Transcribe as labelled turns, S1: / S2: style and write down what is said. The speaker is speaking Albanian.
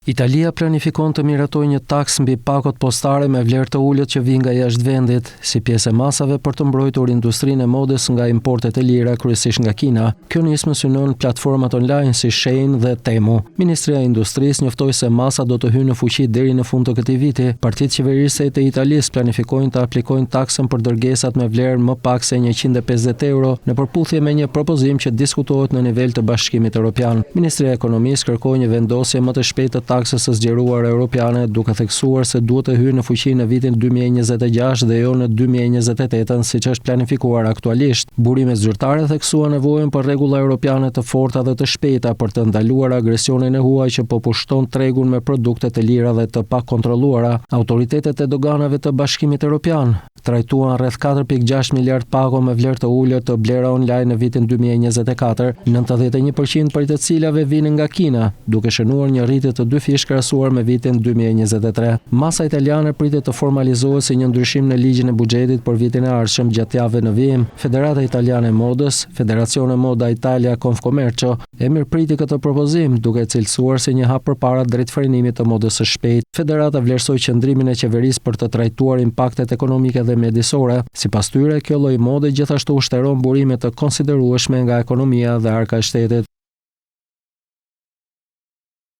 S1: Italia planifikon të miratojë një taksë mbi pakot postare me vlerë të ulët që vijnë nga jashtë vendit, si pjesë e masave për të mbrojtur industrinë e modës nga importet e lira, kryesisht nga Kina. Kjo nismë synon platformat online si Shein dhe Temu. Ministria e Industrisë njoftoi se masa do të hyjë në fuqi deri në fund të këtij viti. Partitë qeverisë të Italisë planifikojnë të aplikojnë taksën për dërgesat me vlerë më pak se 150 euro, në përputhje me një propozim që diskutohet në nivel të Bashkimit Evropian. Ministria e Ekonomisë kërkoi një vendosje më të shpejtë taksës së zgjeruar europiane, duke theksuar se duhet të hyjë në fuqi në vitin 2026 dhe jo në 2028, siç është planifikuar aktualisht. Burimet zyrtare theksuan nevojën për rregulla europiane të forta dhe të shpejta për të ndaluar agresionin e huaj që po pushton tregun me produkte të lira dhe të pakontrolluara. Autoritetet e doganave të Bashkimit Evropian trajtuan rreth 4.6 miliard pako me vlerë të ulët të blera online në vitin 2024, 91% për të cilave vinë nga Kina, duke shënuar një rritje të 2 fish krahasuar me vitin 2023. Masa italiane pritet të formalizohet si një ndryshim në ligjin e buxhetit për vitin e ardhshëm gjatë javëve në vijim. Federata Italiane e Modës, Federazione Moda Italia Confcommercio, e mirëpriti këtë propozim, duke cilësuar si një hap përpara drejt frenimit të modës së shpejtë. Federata vlerësoi qëndrimin e qeverisë për të trajtuar impaktet ekonomike dhe mjedisore. Sipas tyre, kjo lloj mode gjithashtu ushtron burime të konsiderueshme nga ekonomia dhe arka e shtetit.